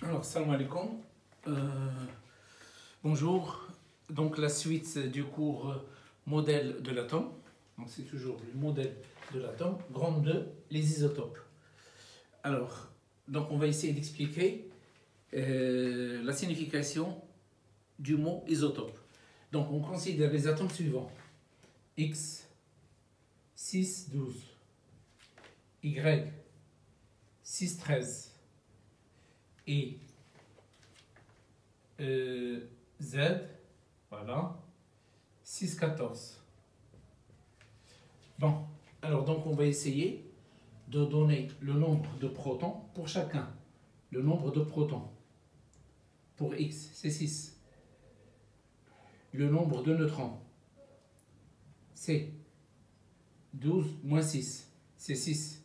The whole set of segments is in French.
Alors, salam alaikum. Bonjour. Donc, la suite du cours modèle de l'atome. Donc, c'est toujours le modèle de l'atome. Grande 2, les isotopes. Alors, donc, on va essayer d'expliquer la signification du mot isotope. Donc, on considère les atomes suivants: X, 6, 12, Y, 6, 13, et Z, voilà, 6, 14. Bon, alors donc on va essayer de donner le nombre de protons pour chacun. Le nombre de protons pour X, c'est 6. Le nombre de neutrons, c'est 12 moins 6, c'est 6.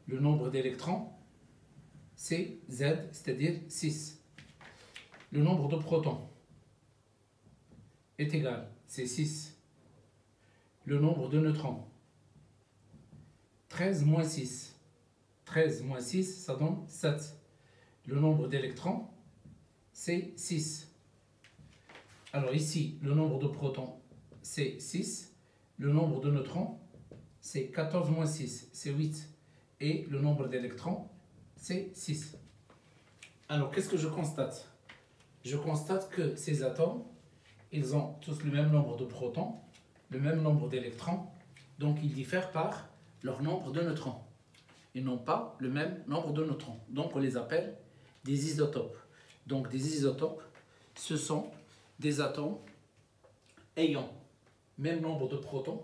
Le nombre d'électrons, c'est Z, c'est-à-dire 6. Le nombre de protons est égal, c'est 6. Le nombre de neutrons, 13 moins 6. 13 moins 6, ça donne 7. Le nombre d'électrons, c'est 6. Alors ici, le nombre de protons, c'est 6. Le nombre de neutrons, c'est 14 moins 6, c'est 8. Et le nombre d'électrons, c'est 6. Alors, qu'est-ce que je constate? Je constate que ces atomes, ils ont tous le même nombre de protons, le même nombre d'électrons, donc ils diffèrent par leur nombre de neutrons. Ils n'ont pas le même nombre de neutrons. Donc, on les appelle des isotopes. Donc, des isotopes, ce sont des atomes ayant même nombre de protons,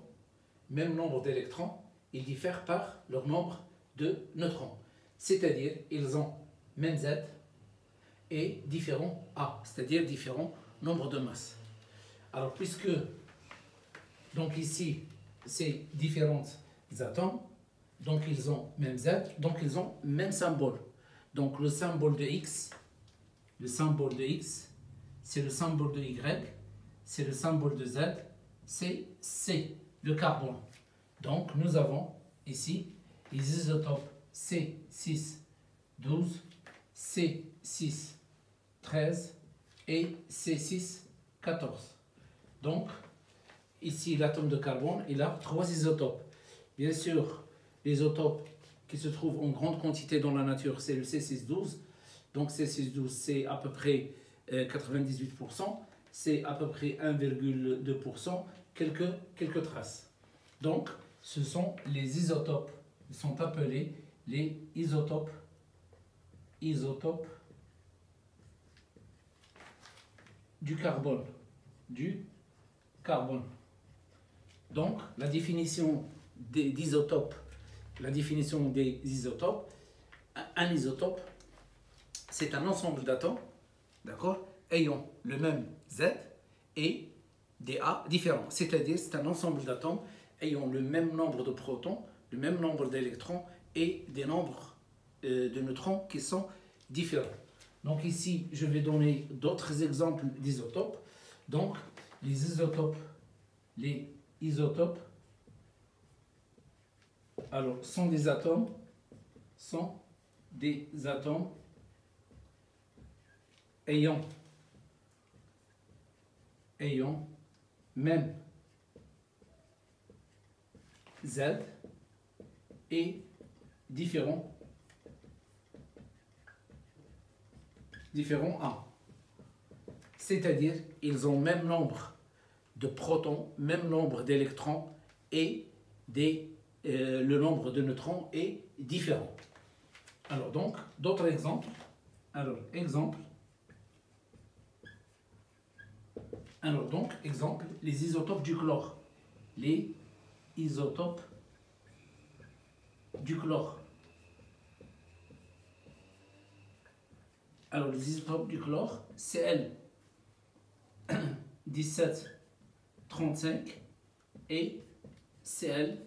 même nombre d'électrons, ils diffèrent par leur nombre de neutrons. C'est-à-dire, ils ont même Z et différents A, c'est-à-dire différents nombres de masses. Alors, puisque, donc ici, c'est différents atomes, donc ils ont même Z, donc ils ont même symbole. Donc, le symbole de X, c'est le symbole de Y, c'est le symbole de Z, c'est C, le carbone. Donc, nous avons ici les isotopes C6, 12, C6, 13 et C6, 14. Donc, ici, l'atome de carbone, il a 3 isotopes. Bien sûr, les isotopes qui se trouvent en grande quantité dans la nature, c'est le C612. Donc, C612, c'est à peu près 98%. C'est à peu près 1,2%, quelques traces. Donc, ce sont les isotopes. Ils sont appelés les isotopes du carbone. Donc, la définition des isotopes, un isotope, c'est un ensemble d'atomes, d'accord, ayant le même Z et des A différents. C'est-à-dire, c'est un ensemble d'atomes ayant le même nombre de protons, le même nombre d'électrons et des nombres de neutrons qui sont différents. Donc ici, je vais donner d'autres exemples d'isotopes. Donc, les isotopes, alors, sont des atomes ayant même Z et différents A. C'est-à-dire, ils ont même nombre de protons, même nombre d'électrons et le nombre de neutrons est différent. Alors donc, d'autres exemples. Alors, exemple, les isotopes du chlore. Les isotopes du chlore. Alors, les isotopes du chlore, Cl 1735 et Cl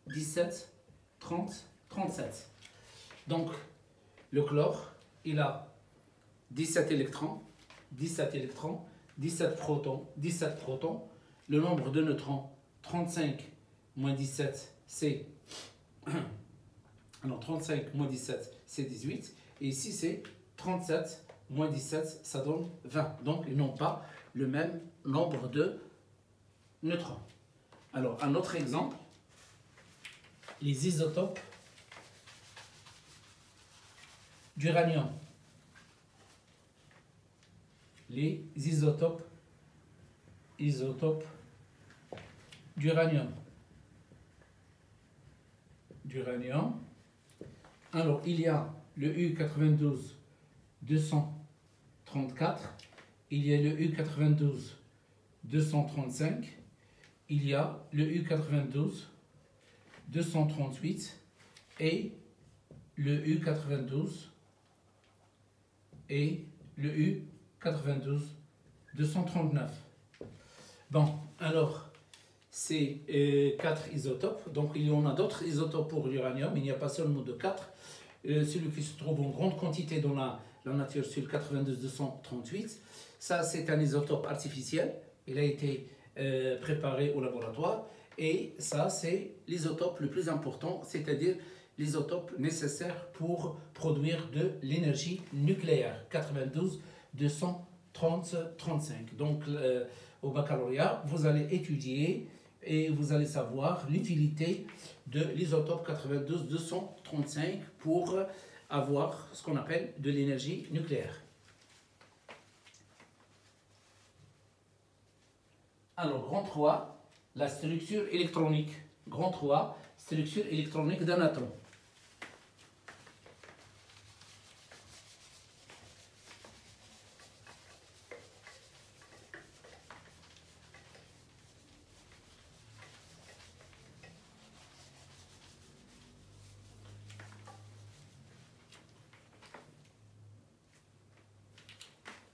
1737. Donc, le chlore, il a 17 électrons, 17 protons. Le nombre de neutrons, 35 moins 17, c'est... Alors, 35 moins 17, c'est 18. Et ici, c'est 37 moins 17, ça donne 20. Donc, ils n'ont pas le même nombre de neutrons. Alors, un autre exemple, les isotopes d'uranium. Les isotopes d'uranium. Alors, il y a le U92 234, il y a le U92 235, il y a le U92 238 et le U92 et le U92 239. Bon, alors, c'est 4 isotopes. Donc, il y en a d'autres isotopes pour l'uranium. Il n'y a pas seulement de 4. Celui qui se trouve en grande quantité dans la nature, c'est le 92-238. Ça, c'est un isotope artificiel. Il a été préparé au laboratoire. Et ça, c'est l'isotope le plus important, c'est-à-dire l'isotope nécessaire pour produire de l'énergie nucléaire. 92-235. Donc, au baccalauréat, vous allez étudier et vous allez savoir l'utilité de l'isotope 92-235 pour avoir ce qu'on appelle de l'énergie nucléaire. Alors, grand 3, la structure électronique. Grand 3, structure électronique d'un atome.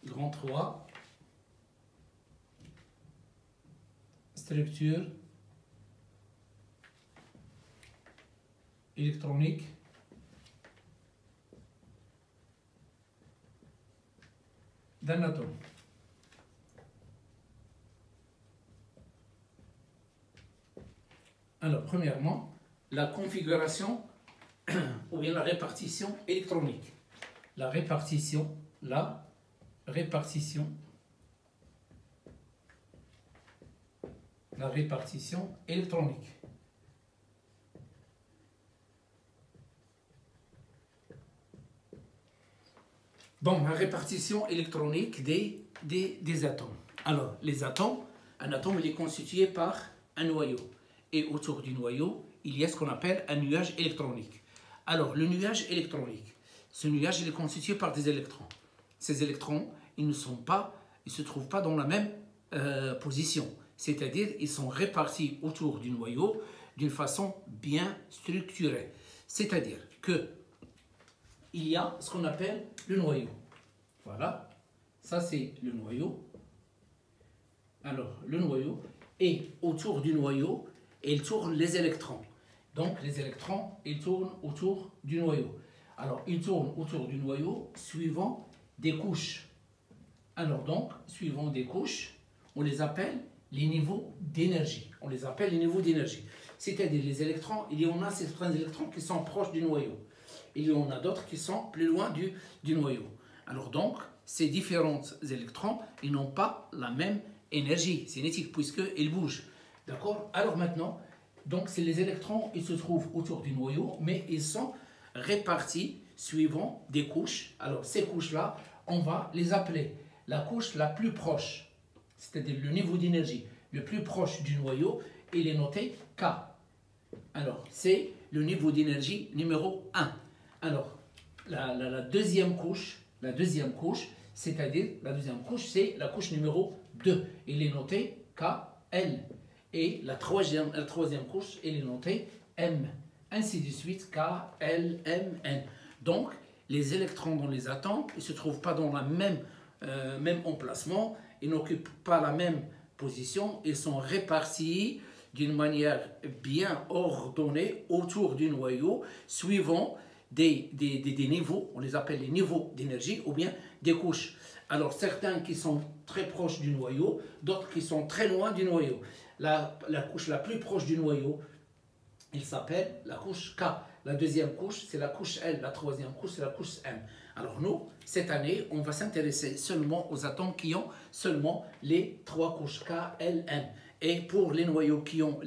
Grand 3, structure électronique d'un atome. Alors, premièrement, la configuration ou bien la répartition électronique. La répartition électronique. Bon, la répartition électronique des atomes. Alors, les atomes, un atome, il est constitué par un noyau. Et autour du noyau, il y a ce qu'on appelle un nuage électronique. Alors, le nuage électronique, ce nuage, il est constitué par des électrons. Ces électrons, ils ne se trouvent pas dans la même position. C'est-à-dire, ils sont répartis autour du noyau d'une façon bien structurée. C'est-à-dire que il y a ce qu'on appelle le noyau. Voilà, ça c'est le noyau. Alors, le noyau, et autour du noyau, il tourne les électrons. Donc, les électrons, ils tournent autour du noyau. Alors, ils tournent autour du noyau suivant des couches. Alors donc, suivant des couches, on les appelle les niveaux d'énergie. C'est-à-dire les électrons, il y en a certains électrons qui sont proches du noyau. Il y en a d'autres qui sont plus loin du noyau. Alors donc, ces différents électrons, ils n'ont pas la même énergie cinétique puisqu'ils bougent. D'accord? Alors maintenant, donc c'est les électrons, ils se trouvent autour du noyau, mais ils sont répartis suivant des couches. Alors ces couches-là, on va les appeler la couche la plus proche, c'est-à-dire le niveau d'énergie le plus proche du noyau, il est noté K. Alors, c'est le niveau d'énergie numéro 1. Alors, la deuxième couche, c'est-à-dire la deuxième couche, c'est la couche numéro 2. Il est noté KL. Et la troisième couche, il est noté M. Ainsi de suite, K, L, M, N. Donc, les électrons dans les atomes, ils ne se trouvent pas dans le même emplacement, ils n'occupent pas la même position, ils sont répartis d'une manière bien ordonnée autour du noyau, suivant des niveaux, on les appelle les niveaux d'énergie, ou bien des couches. Alors, certains qui sont très proches du noyau, d'autres qui sont très loin du noyau. La couche la plus proche du noyau, il s'appelle la couche K. La deuxième couche, c'est la couche L. La troisième couche, c'est la couche M. Alors nous, cette année, on va s'intéresser seulement aux atomes qui ont seulement les trois couches K, L, M. Et pour les noyaux qui ont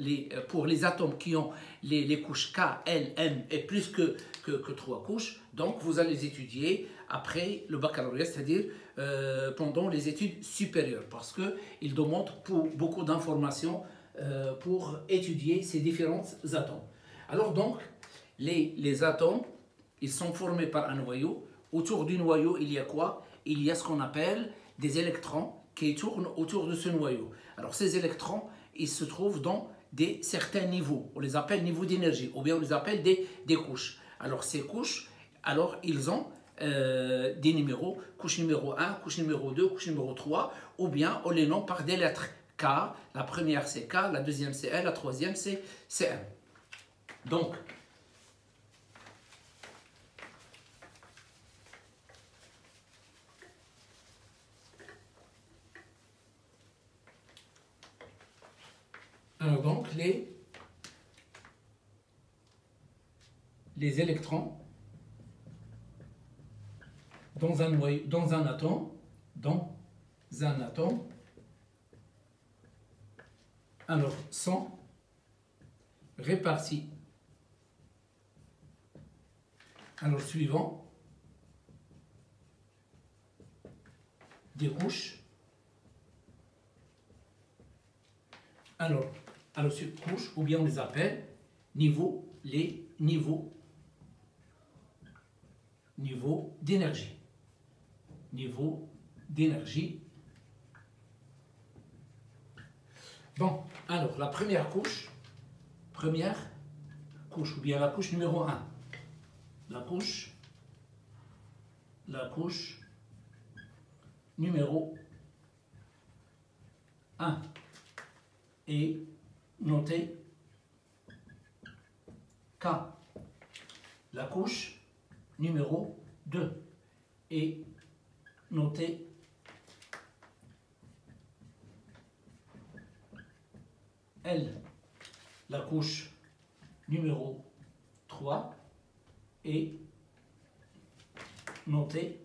pour les atomes qui ont les couches K, L, M et plus que trois couches, donc vous allez les étudier après le baccalauréat, c'est-à-dire pendant les études supérieures, parce qu'ils demandent beaucoup d'informations pour étudier ces différents atomes. Alors donc, les atomes, ils sont formés par un noyau. Autour du noyau, il y a quoi? Il y a ce qu'on appelle des électrons qui tournent autour de ce noyau. Alors ces électrons, ils se trouvent dans certains niveaux. On les appelle niveaux d'énergie, ou bien on les appelle des couches. Alors ces couches, alors ils ont des numéros, couche numéro 1, couche numéro 2, couche numéro 3, ou bien on les nomme par des lettres K. La première c'est K, la deuxième c'est L, la troisième c'est M. Donc, les électrons dans un atome, alors sont répartis alors suivant des couches. Alors ces couches, ou bien on les appelle niveaux d'énergie. Niveau d'énergie. Bon, alors la première couche, ou bien la couche numéro 1. La couche numéro 1 est notée K. La couche numéro 2 est notée L. La couche numéro 3 est notée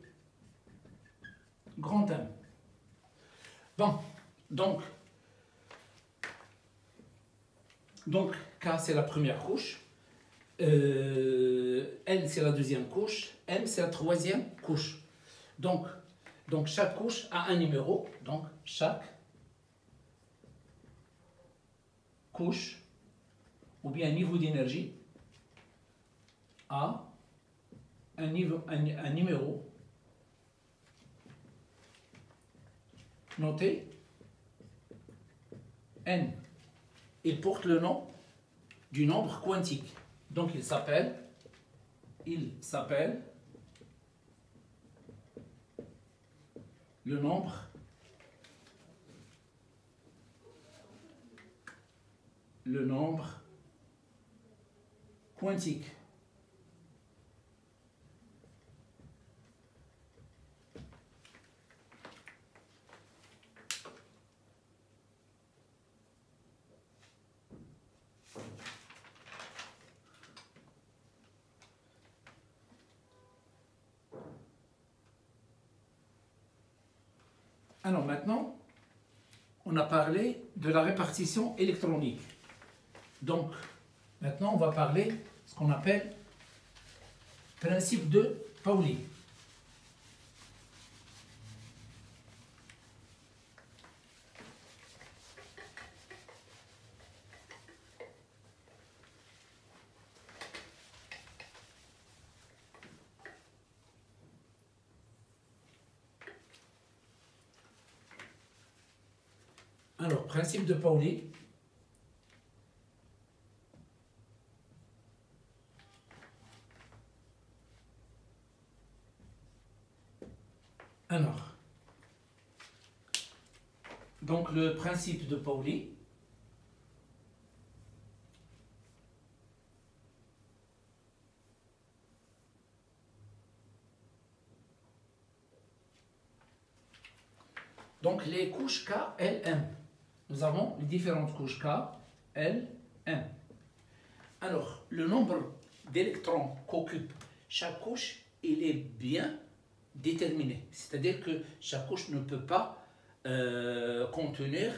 grand M. Bon, donc K c'est la première couche, L c'est la deuxième couche, M c'est la troisième couche. Donc chaque couche a un numéro, donc chaque couche ou bien niveau d'énergie a un numéro noté N. Il porte le nom du nombre quantique. Donc il s'appelle le nombre quantique. Alors maintenant, on a parlé de la répartition électronique. Donc, maintenant, on va parler de ce qu'on appelle principe de Pauli. Alors, principe de Pauli. Alors, donc le principe de Pauli, donc les couches K, L, M. Nous avons les différentes couches K, L, M. Alors, le nombre d'électrons qu'occupe chaque couche, il est bien déterminé. C'est-à-dire que chaque couche ne peut pas contenir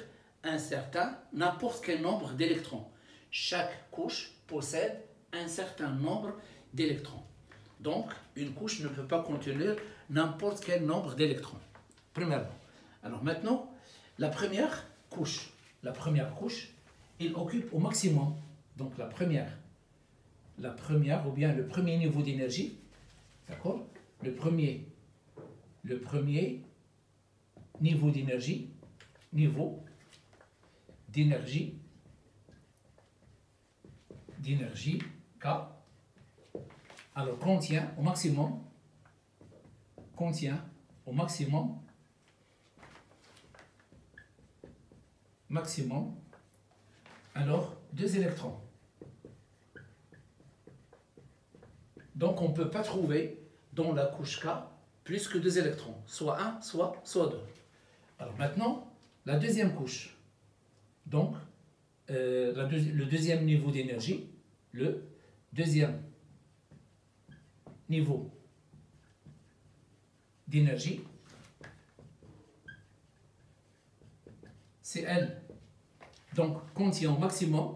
n'importe quel nombre d'électrons. Chaque couche possède un certain nombre d'électrons. Donc, une couche ne peut pas contenir n'importe quel nombre d'électrons. Premièrement. Alors maintenant, la première couche, il occupe au maximum, donc la première ou bien le premier niveau d'énergie, d'accord? Le premier niveau d'énergie, K, alors contient au maximum alors 2 électrons. Donc on ne peut pas trouver dans la couche K plus que 2 électrons, soit 1, soit 2. Alors maintenant, la deuxième couche, donc le deuxième niveau d'énergie, c'est L. Donc contient au maximum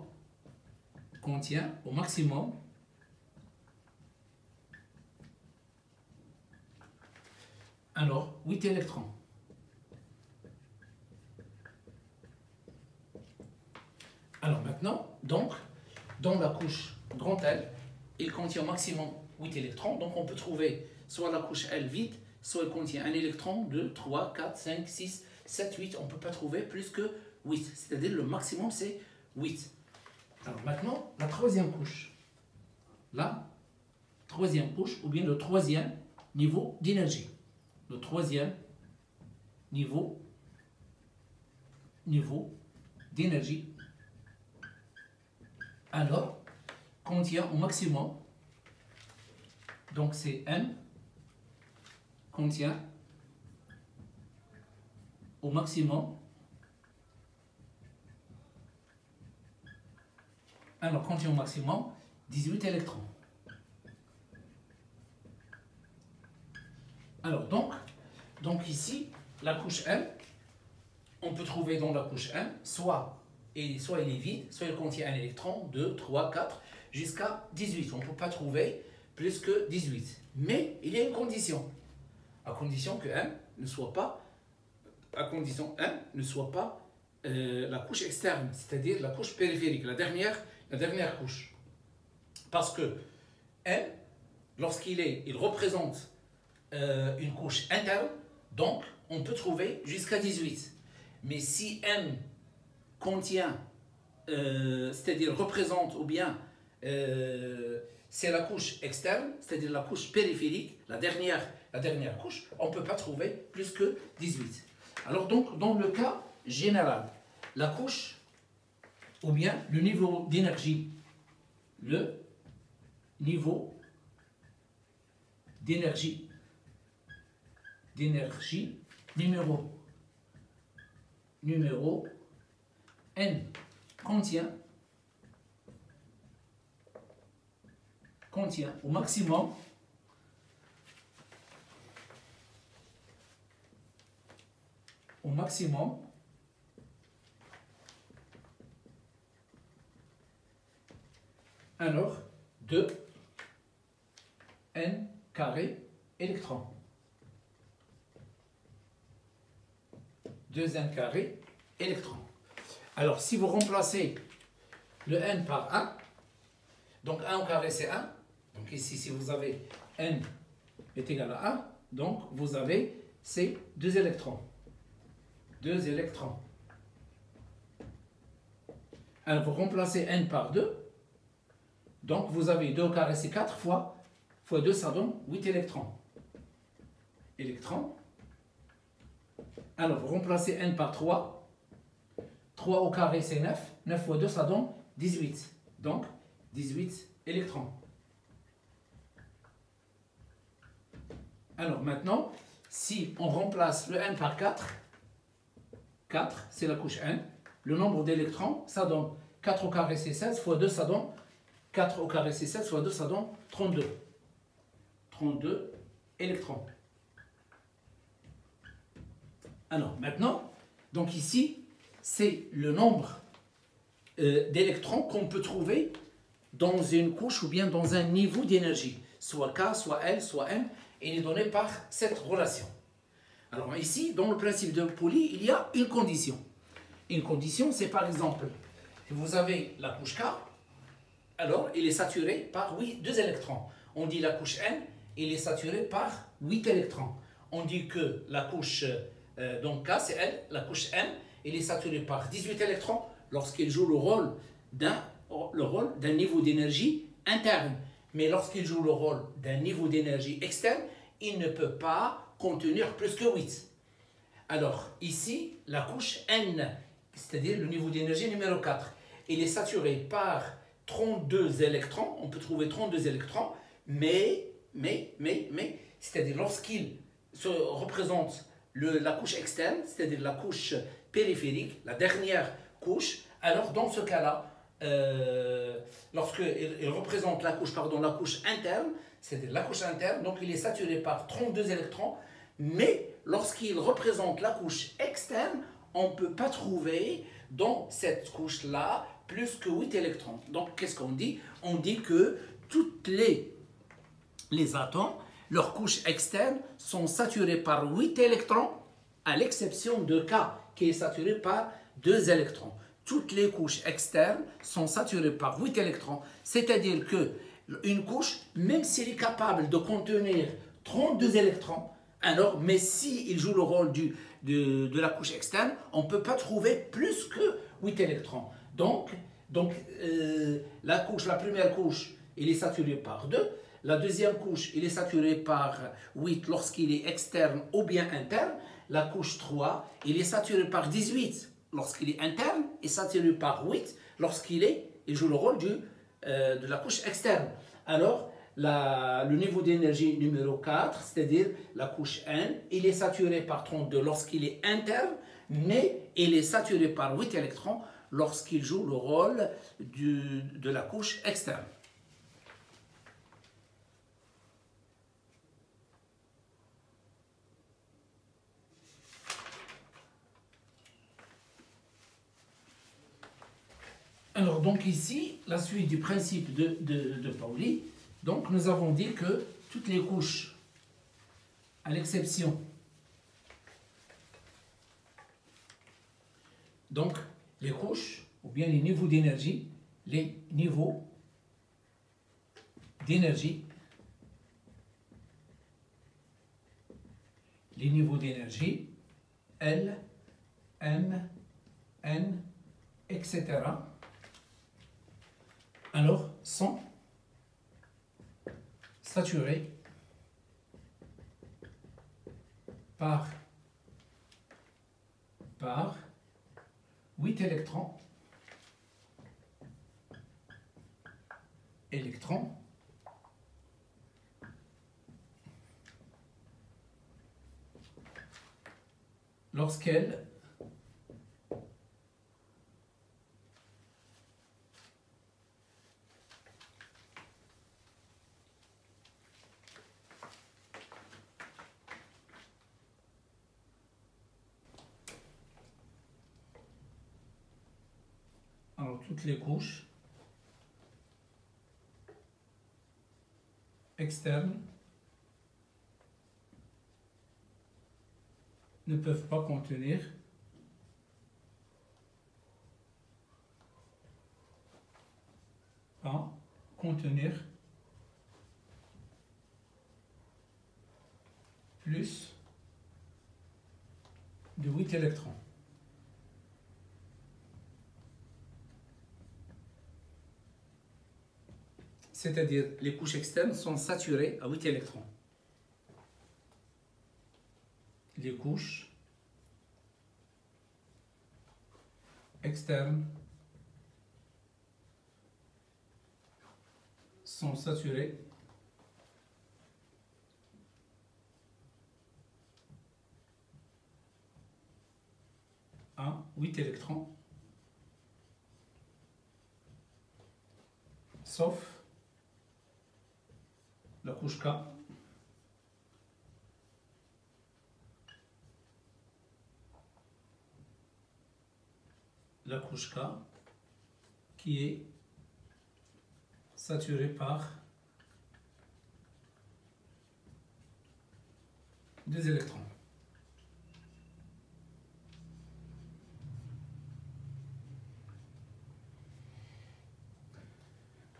alors 8 électrons. Alors maintenant, donc, dans la couche grand L, il contient au maximum 8 électrons. Donc on peut trouver soit la couche L vide, soit elle contient un électron, 2, 3, 4, 5, 6, 7, 8. On ne peut pas trouver plus que 8. C'est-à-dire le maximum c'est 8. Alors maintenant, la troisième couche. Ou bien le troisième niveau d'énergie. Le troisième niveau d'énergie, alors contient au maximum, donc c'est M, contient au maximum, alors contient au maximum 18 électrons. Alors donc ici, la couche M, on peut trouver dans la couche M, soit il est vide, soit il contient un électron, 2, 3, 4, jusqu'à 18. On ne peut pas trouver plus que 18. Mais il y a une condition. À condition que M ne soit pas, la couche externe, c'est-à-dire la couche périphérique, la dernière couche. Parce que M, il représente une couche interne, donc on peut trouver jusqu'à 18. Mais si M contient, c'est-à-dire représente ou bien c'est la couche externe, c'est-à-dire la couche périphérique, la dernière couche, on ne peut pas trouver plus que 18. Alors donc, dans le cas général, la couche ou bien le niveau d'énergie, numéro N contient au maximum alors 2 N carré électrons. 2 N carré électrons. Alors, si vous remplacez le N par 1, donc 1 au carré c'est 1, donc ici si vous avez N est égal à 1, donc vous avez ces 2 électrons. 2 électrons. Alors, vous remplacez N par 2, donc vous avez 2 au carré c'est 4 fois 2, ça donne 8 électrons. Alors, vous remplacez N par 3. 3 au carré, c'est 9. 9 fois 2, ça donne 18. Donc, 18 électrons. Alors, maintenant, si on remplace le N par 4, 4, c'est la couche N. Le nombre d'électrons, ça donne 4 au carré, c'est 16. Fois 2, ça donne 4 au carré, c'est 7, soit 2, ça donne 32. 32 électrons. Alors, maintenant, donc ici, c'est le nombre d'électrons qu'on peut trouver dans une couche ou bien dans un niveau d'énergie. Soit K, soit L, soit M. Il est donné par cette relation. Alors ici, dans le principe de Pauli, il y a une condition. Une condition, c'est par exemple, si vous avez la couche K, alors il est saturé par 2 électrons. On dit la couche M, il est saturé par 8 électrons. On dit que la couche donc K, c'est L, la couche M, il est saturé par 18 électrons lorsqu'il joue le rôle d'un niveau d'énergie interne. Mais lorsqu'il joue le rôle d'un niveau d'énergie externe, il ne peut pas contenir plus que 8. Alors, ici, la couche N, c'est-à-dire le niveau d'énergie numéro 4, il est saturé par 32 électrons. On peut trouver 32 électrons, mais c'est-à-dire lorsqu'il se représente la couche externe, c'est-à-dire la couche périphérique, la dernière couche, alors dans ce cas-là, lorsqu'il représente la couche interne, c'est-à-dire la couche interne, donc il est saturé par 32 électrons, mais lorsqu'il représente la couche externe, on ne peut pas trouver dans cette couche-là plus que 8 électrons. Donc qu'est-ce qu'on dit? On dit que toutes les atomes, leurs couches externes sont saturées par 8 électrons, à l'exception de K, qui est saturé par 2 électrons. Toutes les couches externes sont saturées par 8 électrons, c'est-à-dire qu'une couche, même si elle est capable de contenir 32 électrons, alors, mais s'il joue le rôle de la couche externe, on ne peut pas trouver plus que 8 électrons. Donc la première couche, il est saturé par 2. La deuxième couche, il est saturé par 8 lorsqu'il est externe ou bien interne. La couche 3, il est saturé par 18 lorsqu'il est interne et saturé par 8 lorsqu'il joue le rôle de la couche externe. Alors, le niveau d'énergie numéro 4, c'est-à-dire la couche N, il est saturé par 32 lorsqu'il est interne, mais il est saturé par 8 électrons lorsqu'il joue le rôle de la couche externe. Alors, donc ici, la suite du principe de Pauli, donc nous avons dit que toutes les couches, à l'exception, donc les couches, ou bien les niveaux d'énergie, L, M, N, etc., alors sont saturés par 8 électrons lorsqu'elles toutes les couches externes ne peuvent pas contenir plus de 8 électrons. C'est-à-dire les couches externes sont saturées à 8 électrons. Les couches externes sont saturées à 8 électrons, sauf la couche K. La couche K qui est saturée par des électrons.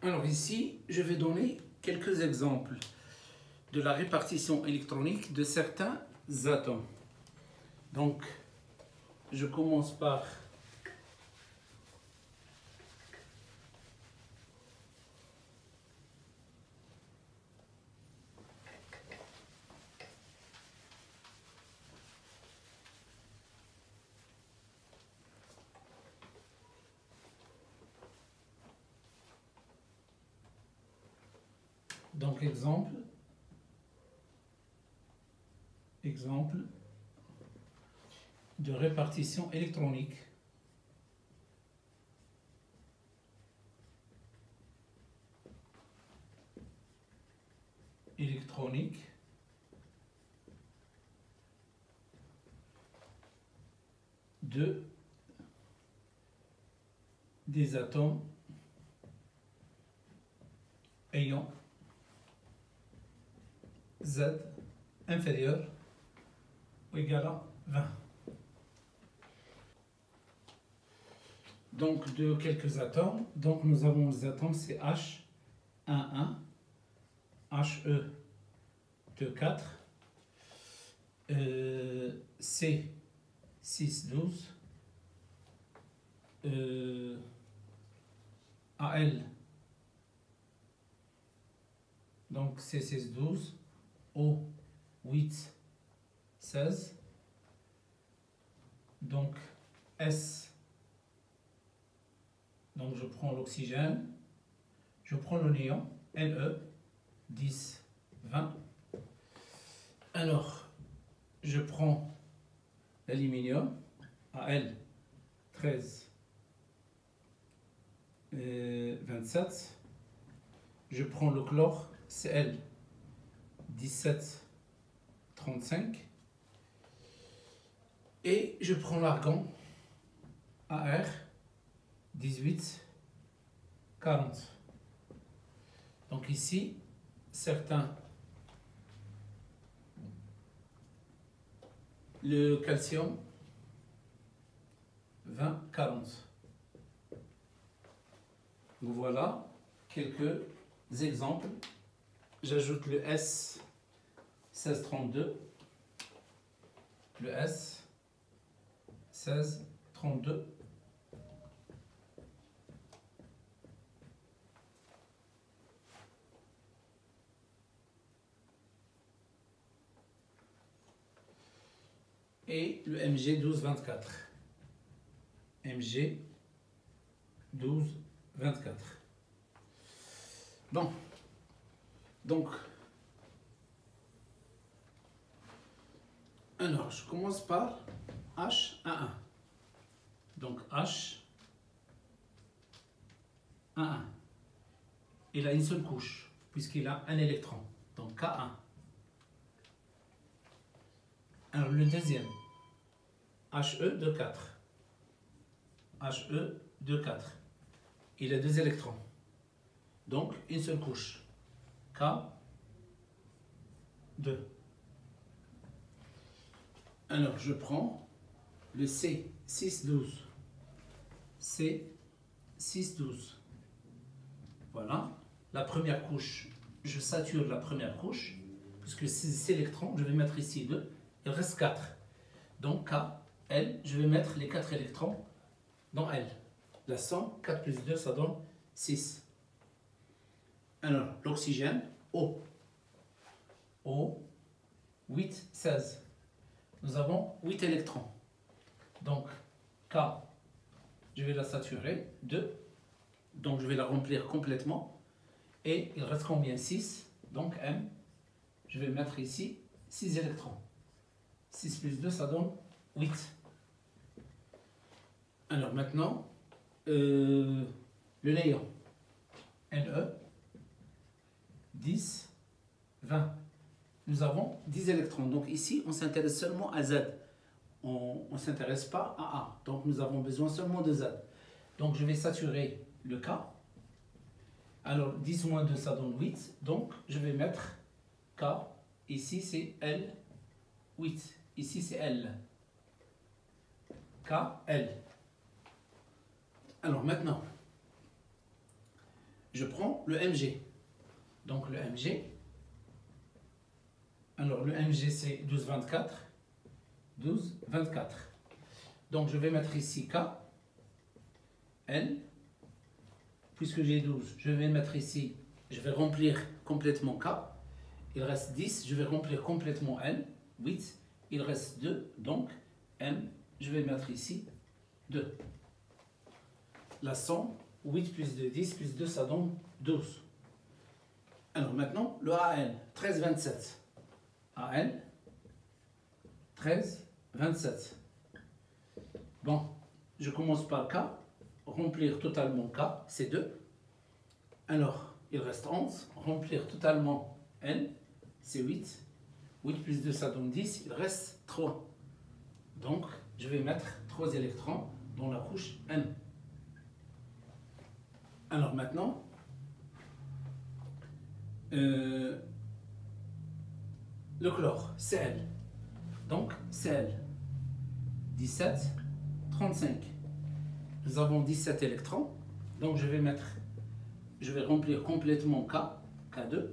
Alors ici, je vais donner quelques exemples de la répartition électronique de certains atomes. Donc, je commence par donc exemple de répartition électronique. De des atomes ayant Z inférieur ou égal à 20. Donc de quelques atomes, donc nous avons les atomes c'est H11, He24, C612, Al, donc C612, O816, donc S, donc je prends l'oxygène, je prends le néon, Ne10, 20. Alors, je prends l'aluminium, Al13, 27. Je prends le chlore, Cl, 17, 35. Et je prends l'argon, Ar, 18, 40. Donc ici, certains, le calcium, 20, 40. Donc voilà quelques exemples. J'ajoute le S 1632, le S 1632. Et le Mg 1224. Mg 1224. Bon, donc, alors je commence par H11. Donc H11. Il a une seule couche, puisqu'il a un électron. Donc K1. Alors le deuxième, He24. He24. Il a deux électrons. Donc une seule couche. K2. Alors je prends le C612. C612. Voilà. La première couche, je sature la première couche, puisque ces électrons, je vais mettre ici 2. Il reste 4. Donc K, L, je vais mettre les 4 électrons dans L. La somme, 4 plus 2, ça donne 6. Alors, l'oxygène, O. O, 8, 16. Nous avons 8 électrons. Donc, K, je vais la saturer, 2. Donc, je vais la remplir complètement. Et il reste combien? 6. Donc, M, je vais mettre ici 6 électrons. 6 plus 2, ça donne 8. Alors maintenant, le néon, Ne, 10, 20. Nous avons 10 électrons. Donc ici, on s'intéresse seulement à Z. On ne s'intéresse pas à A. Donc nous avons besoin seulement de Z. Donc je vais saturer le K. Alors 10 moins 2, ça donne 8. Donc je vais mettre K. Ici c'est L, 8. Ici c'est L. K, L. Alors maintenant, je prends le Mg. Donc le Mg. Alors le Mg c'est 12, 24. 12, 24. Donc je vais mettre ici K, L. Puisque j'ai 12, je vais mettre ici, je vais remplir complètement K. Il reste 10, je vais remplir complètement L. 8, il reste 2, donc M, je vais mettre ici 2. La somme, 8 plus 2, 10 plus 2, ça donne 12. Alors maintenant, le AL, 13, 27. AL, 13, 27. Bon, je commence par K. Remplir totalement K, c'est 2. Alors, il reste 11. Remplir totalement N, c'est 8. 8 plus 2, ça donne 10. Il reste 3. Donc, je vais mettre 3 électrons dans la couche N. Alors maintenant, le chlore, Cl. Donc, Cl, 17, 35. Nous avons 17 électrons. Donc, je vais remplir complètement K, K2.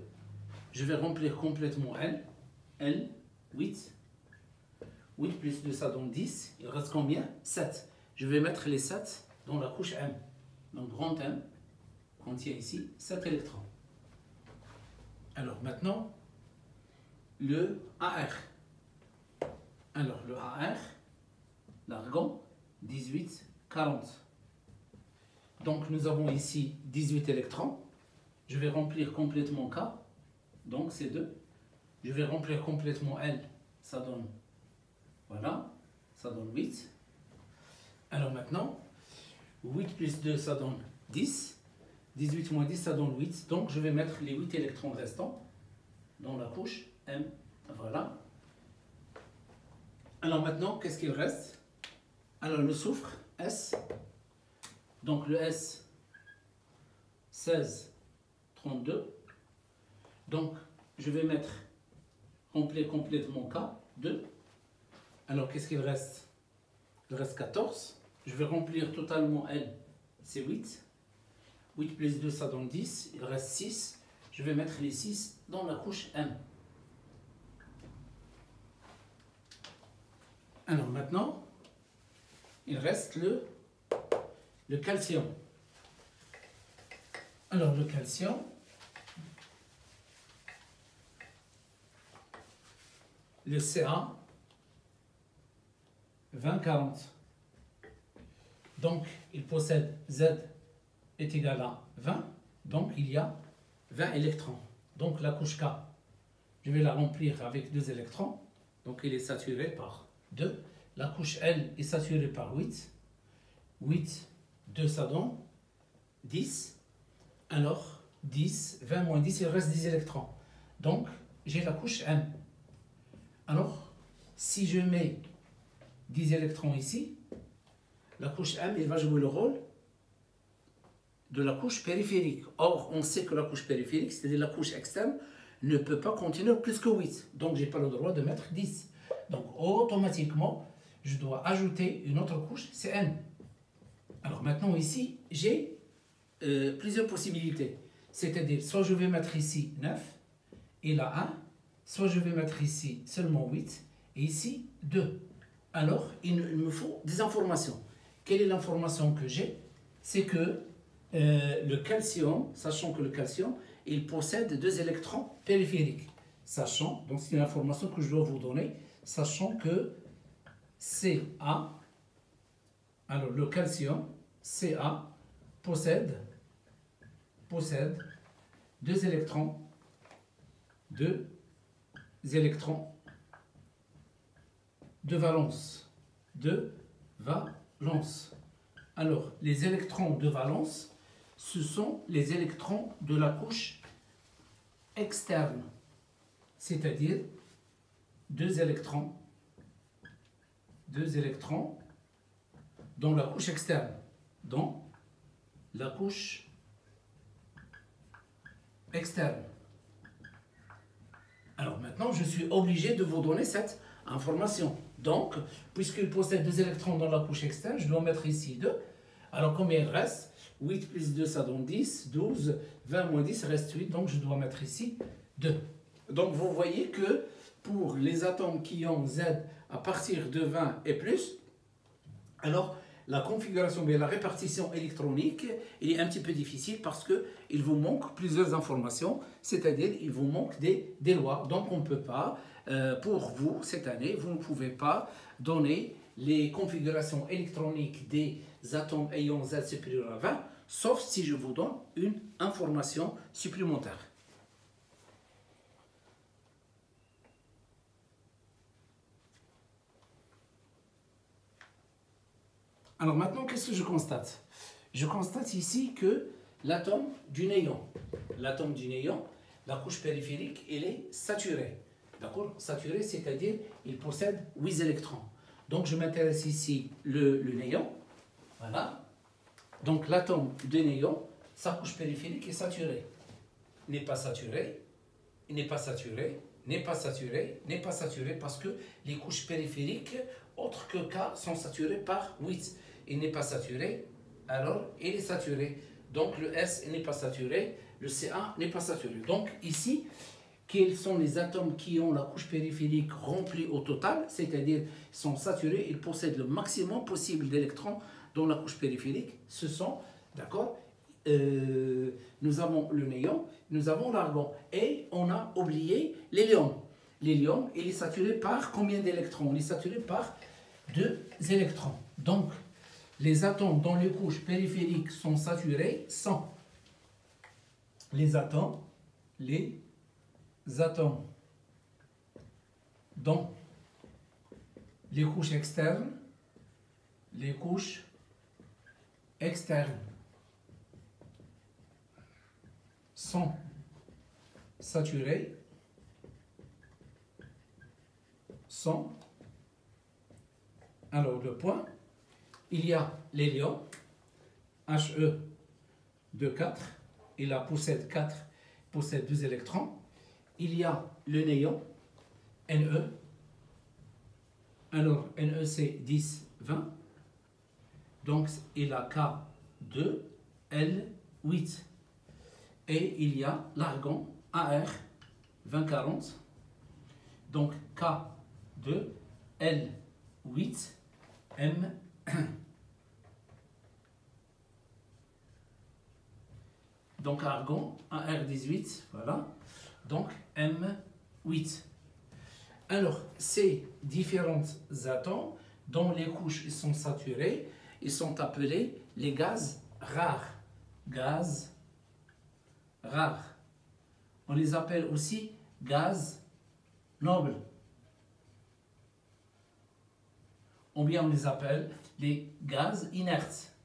Je vais remplir complètement L, L, 8. 8 plus 2, ça donne 10. Il reste combien? 7. Je vais mettre les 7 dans la couche M. Donc, grand M contient ici 7 électrons. Alors, maintenant, le AR. Alors, le AR, l'argon, 18, 40. Donc, nous avons ici 18 électrons. Je vais remplir complètement K. Donc, c'est 2. Je vais remplir complètement L. Ça donne, voilà, ça donne 8. Alors maintenant, 8 plus 2, ça donne 10. 18 moins 10, ça donne 8. Donc, je vais mettre les 8 électrons restants dans la couche M. Voilà. Alors maintenant, qu'est-ce qu'il reste? Alors, le soufre, S. Donc, le S, 16, 32. Donc, je vais mettre remplir complètement K, 2. Alors, qu'est-ce qu'il reste? Il reste 14. Je vais remplir totalement L, c'est 8. 8 plus 2, ça donne 10. Il reste 6. Je vais mettre les 6 dans la couche M. Alors, maintenant, il reste le calcium. Alors, le calcium, le Ca, 20-40. Donc, il possède Z est égal à 20. Donc, il y a 20 électrons. Donc, la couche K, je vais la remplir avec 2 électrons. Donc, il est saturé par 2. La couche L est saturée par 8. 8, 2, ça donne 10. Alors, 10, 20 moins 10, il reste 10 électrons. Donc, j'ai la couche M. Alors, si je mets 10 électrons ici, la couche M, elle va jouer le rôle de la couche périphérique. Or, on sait que la couche périphérique, c'est-à-dire la couche externe, ne peut pas contenir plus que 8. Donc, je n'ai pas le droit de mettre 10. Donc, automatiquement, je dois ajouter une autre couche, c'est N. Alors, maintenant, ici, j'ai plusieurs possibilités. C'est-à-dire, soit je vais mettre ici 9, et là 1, soit je vais mettre ici seulement 8, et ici 2. Alors, il me faut des informations. Quelle est l'information que j'ai? C'est que le calcium, sachant que le calcium, il possède 2 électrons périphériques. Sachant, donc c'est une information que je dois vous donner, sachant que Ca, alors le calcium, Ca, possède 2 électrons, 2 électrons de valence. Alors, les électrons de valence ce sont les électrons de la couche externe, c'est-à-dire deux électrons dans la couche externe, dans la couche externe. Alors maintenant, je suis obligé de vous donner cette information. Donc, puisqu'il possède deux électrons dans la couche externe, je dois mettre ici 2. Alors combien il reste? 8 plus 2, ça donne 10, 12, 20 moins 10, reste 8, donc je dois mettre ici 2. Donc vous voyez que pour les atomes qui ont Z à partir de 20 et plus, alors la configuration, bien la répartition électronique, il est un petit peu difficile parce qu'il vous manque plusieurs informations, c'est-à-dire il vous manque des lois. Donc on ne peut pas, pour vous, cette année, vous ne pouvez pas donner les configurations électroniques des atomes ayant Z supérieur à 20, sauf si je vous donne une information supplémentaire. Alors maintenant, qu'est-ce que je constate? Je constate ici que l'atome du néon, la couche périphérique, elle est saturée. D'accord? Saturée, c'est-à-dire il possède 8 électrons. Donc je m'intéresse ici le néon. Voilà. Donc l'atome de néon, sa couche périphérique est saturée. N'est pas saturée, n'est pas saturée, n'est pas saturée, n'est pas saturée parce que les couches périphériques, autres que K, sont saturées par 8. Il n'est pas saturé, alors il est saturé. Donc le S n'est pas saturé, le Ca n'est pas saturé. Donc ici, quels sont les atomes qui ont la couche périphérique remplie au total, c'est-à-dire sont saturés, ils possèdent le maximum possible d'électrons dans la couche périphérique. Ce sont, d'accord, nous avons le néon, nous avons l'argon et on a oublié l'hélium. L'hélium, il est saturé par combien d'électrons? Il est saturé par 2 électrons. Donc, les atomes dont les couches périphériques sont saturées sont les atomes dont les couches externes, sont saturées, alors le point, il y a l'hélium, He de 4, il possède 2 électrons. Il y a le néon, Ne, alors Ne c'est 10, 20, donc il a K2, L8. Et il y a l'argon, Ar, 20, 40, donc K2, L8, M. Donc argon, Ar18, voilà. Donc M8. Alors, ces différents atomes dont les couches sont saturées, ils sont appelés les gaz rares. Gaz rares. On les appelle aussi gaz nobles. Ou bien on les appelle les gaz inertes.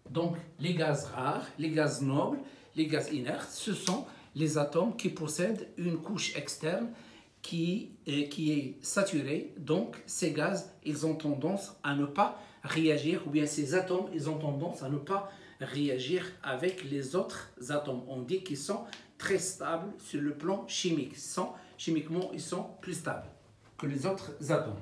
Donc, les gaz rares, les gaz nobles, les gaz inertes, ce sont les atomes qui possèdent une couche externe qui est saturée. Donc, ces gaz, ils ont tendance à ne pas réagir, ou bien ces atomes, ils ont tendance à ne pas réagir avec les autres atomes. On dit qu'ils sont très stables sur le plan chimique. Chimiquement, ils sont plus stables que les autres atomes.